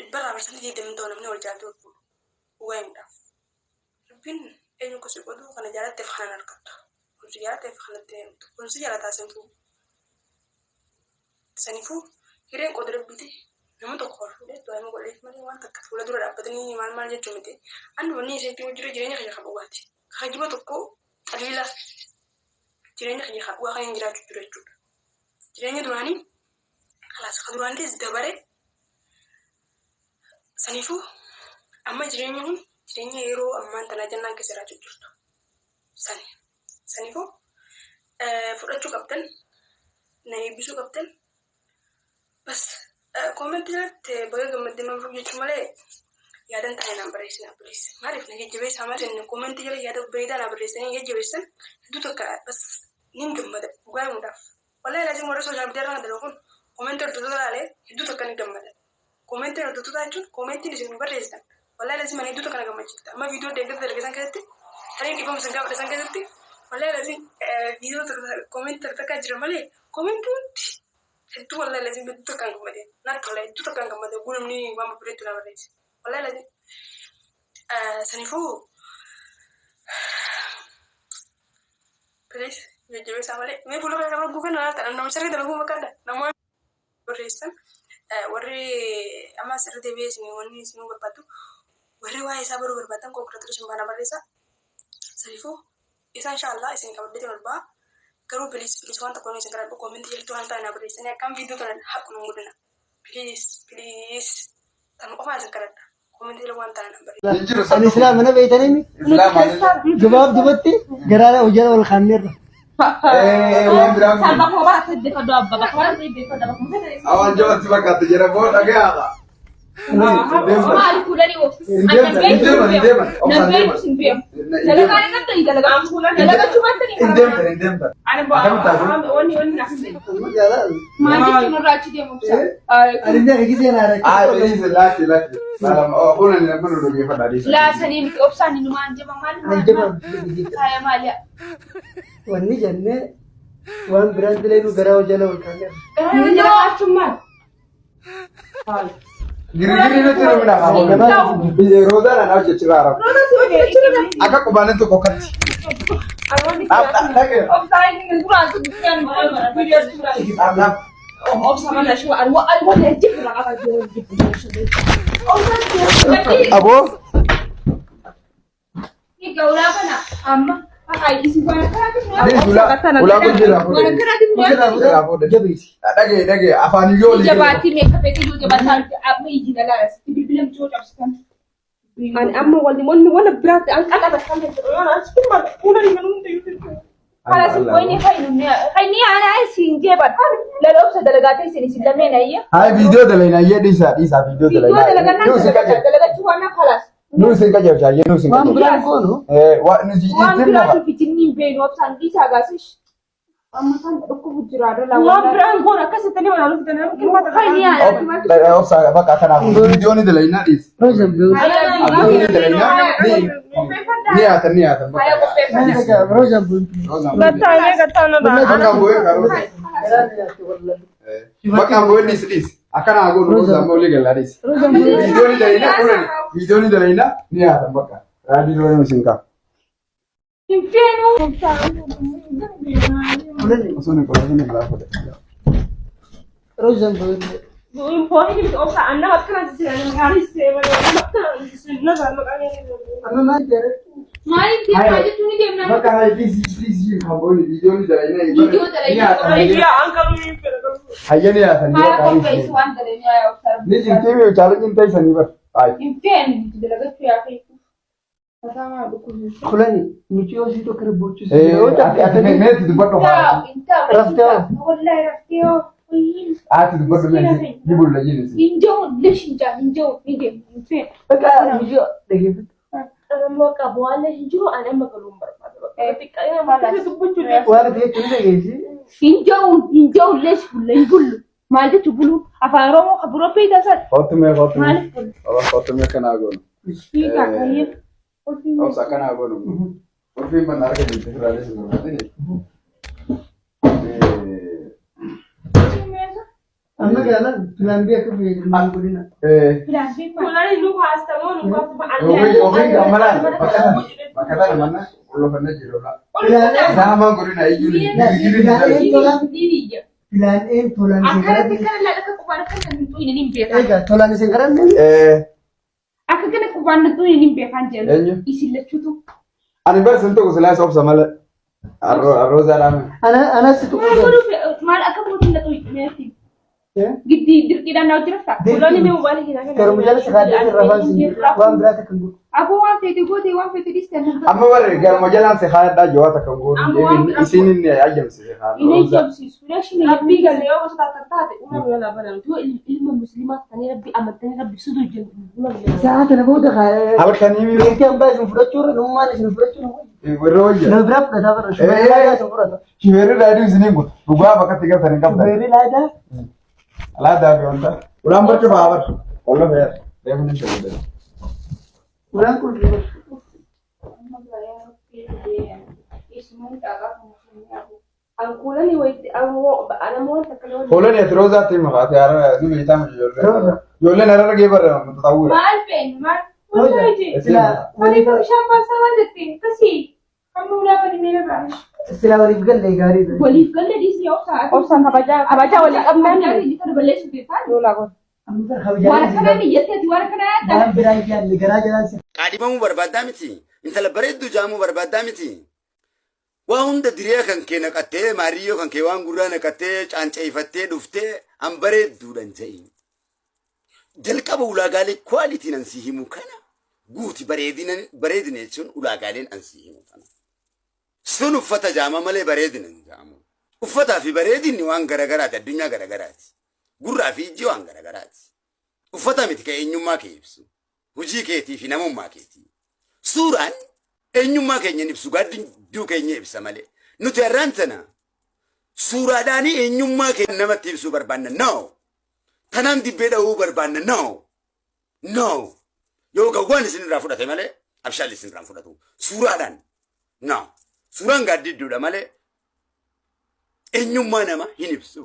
البرا برسنة دي دمتونا من أول جاتو وين ده ربين أيو كسي قدو كنا جالت تفخنا نركض وجالت تفخنا تين ونسي جالت أسنفو سنفو هيرين قدر بيتي نمو تقول ده تو أيمو قلت مالي وان تكت ولا دور أبدني مال جت متي أنا وني سنتي وجري جريني خير خبواتي خجيبة تكو قليلة جريني خير خبوا خير جرا جرا جريني دواني خلاص خدوان دي زدبرة سنفو أما جريني يرو أما أنت نجنا كسرة جرتو سنفو فرأتشو كابتن نايبشو كابتن بس كومنت جات بقى جمد ما فوق يشمله يادن تاينا بريسنا بليس ما عرفنا كي جبيس هما إن كومنت جال يادو بيدا أنا بريسنا يجبيسن دو تكا بس نين جمد وقاي مداف ولا لازم ورا سوشيال ميديا راه دلوقتي كومنت تدو عليه دو تكا نجمد كومنت تدو تاجون كومنت نجيب بريسنا ولا لازم أنا دو تكا نجمد ما فيديو دينك تلقى كذا هني كيفهم سنجاب سنجاب ولا لازم فيديو كومنت تكا جرمله كومنت itu wala lazim itu kan gumade na tola itu kan gumade gulum ni mama preto na wala wala lazim sanifu please ya jewe samale me pulo ka sama gugan na tan na masari dalu makanda na mo restan warri ama sir tv ni woni sinu berbatu warri wa isa baru berbatan ko kratus mana barisa sanifu isa insyaallah isin ka bede berba Kamu please wanta koni sekarang aku komen jadi Tuhan tanah berisanya kan video kan hak mengudana please tamu apa sekarang komen jadi wanta tanah berisanya Islam mana beda nih jawab jawabti gerara ujar wal khamir sama ko ba tedde ko do abba ba ko tedde ko da ba mo tedde awan jawab coba kata jara bot agak ما كلني و أنا نبيت سنبيم لا كان كنت إذا لا كان كلنا لا شو indem أنا وني نحسن ما عندي مرة أشيدي مبسوط أريد أجي زين أرى بليز لا malam أقول أنا بقول له كيف هذا لا سنين أبصر إنه ما عندي ما هاي ماليا وني جنة وان براند لينو غراو جلا والكامير لا أشوفه Giri-giri itu rumah nama. Roda na nawa cecira Arab. Aka kubane tu kokat. أبصر إنه القرآن سبحان الله فيديو سبحان أبصر أنا شو أروى يجيب لك Abu? Ini kau apa nak? Amma, pakai isi barang Ulah aku jelah. جبيس Dagi. Apa ni yo? Jabati mereka itu jabatan apa izin lah. Tapi belum cukup absen. أنا أما والدي من ولا برات أنا بتكلم أنا أشكي ما أقول لي من أنت خلاص وين خيني أنا عايز جبت لا لو بس دلقاتي سني سلمنا هي Hai video dalainya ya disa video dalainya. Nu singkat. دلقات شو أنا خلاص Nu singkat ya nu singkat. وان بران كونو wa nu ji وان itim برات na. في جنين بين وابسان دي ساقاسش أما كان أكو بجرادة لا ما بران كورا كسر تاني ولا لو تاني ممكن ما خيني أنا Oh saya apa kata aku video ni dalainya is. روزن بيو Video ni dalainya niatan. روزن بيو Akan gue karo. Makan gue dis. Akan aku roza mau lihat laris. روزن بيو Video ni dalainya niatan bakal. Radio ni singkat. فين Maksudnya kalau ini berapa deh? روزن بيو Pokoknya kita usah anda makan aja sih, anda hari sih, makan sih, nggak makan أنا ما أدري ما يمكن حاجة توني جبنا Maka hai please kamu ini video ni dalainya Video dalainya. Iya, angkat ini. Hayya niatan dia ما kali. أكون بيسوان تريني يا أكثر Ni jinti me cari intai sani bar. Ai. يمكن تدلقت في أخي فسامع بكل خلاني مشيو سيتو كربوتشو Ati me tu buat لا apa? أنت رفتها والله رفتيه وين Ati buat me ni bulu lagi ni. ينجون ليش ينجون يجي فين بقى مشيو دقيقة أنا ما كابواله هجرو أنا ما كلهم برا. Tapi kayaknya malah sebut وانا دقيقة كل دقيقة ينجون ليش ولا يقول ما أنت تقولوا أفارومو خبروا في ده صار Kotume. ما نقول Allah kotume kana agono. في كاكاية Oh sakana agono. Urfi benar ke ni terlalu sebenarnya ni. أما كلا فلان بيك في المقولين Fulan lu pastamu lu Oke gambaran makanya mana kalau pernah jiro lah sama guru na ijul فلان فلان Akara tikara la ka kubana kan tu ini nimpe kan. إيه فلان سكران Aka kana kubana tu ini nimpe kan jel. Isi lechutu. Ani bar sento ko sala sob samala arroz arame أنا ستقول Mal aka mutin la tu ini. Gidi dirkida na utirafta. Fulani me mobile hina. كرمجال سكادة الرفان وان براتك نقول Aku wan fete goti wan fete distan. amma bar gar majalan se khayat da jawata kan guru isinin ne ajam se khayat Ini jam si surashi ni rabbi gal yo ko ta ta una wala bana tu ilmu muslimat tani rabbi amatani rabbi sudu jin. ساعات أنا بقول خير awal kan ini كم بس نفرشور نوما نفرشور roja نبرب كذا شو shiweru da du sinin go gua baka tiga sanin kam بيري لا ده ala da bi onda ulam bar ke babar wallo fer demin shuru ولا كل Angkulan ni wait ang ana mo takalo. Hola ni troza te magate ara du meita me jolle nara ge bar mutawira Mal pen mal. Wala ji. لا Mali ko siya pasawan dati kasi kamu wala pa ni mera bash. سلا وري بقول لي غاري Wali kalle di siya sa. Opsan kabaja wali amman Ni kan balle su te tan. lola gon أمي Wala خبيجة kana ni yete di wala kana ta. ما براي كان اللي غراج ناس qaadhimamuu barbaaddaa miti intala bareedduu jaamuu barbaaddaa miti waa hunda diriyaa kan kee naqattee maariyyoo kan kee waan gurraa naqattee caanceeyfattee dhuftee an bareedduudhan je'i jalqaba ulaagaalee kwaalitiin an si himu kana guuti bareedina jechuun ulaagaaleen an si himu kana sun uffata jaama malee bareedina hin jaamu uffataa fi bareedinni waan garagaraati addunyaa garagaraati gurraa fi ijji waan garagaraati uffata miti ka eenyummaa kee ibsu hujii keetii fi namummaa keetii suuraan eenyummaa keenya ibsu gaadduu keenya ibsa malee nuti har'aan tana suuraadhaanii eenyummaa keenya namatti ibsuu barbaanna no tanaan dibbee dha'uu barbaanna no yoo gawwaan isinirraa fudhate malee abshaalli isinirraa fudhatu suuraadhaan no suuraan gaaddidduudha malee eenyummaa nama hin ibsu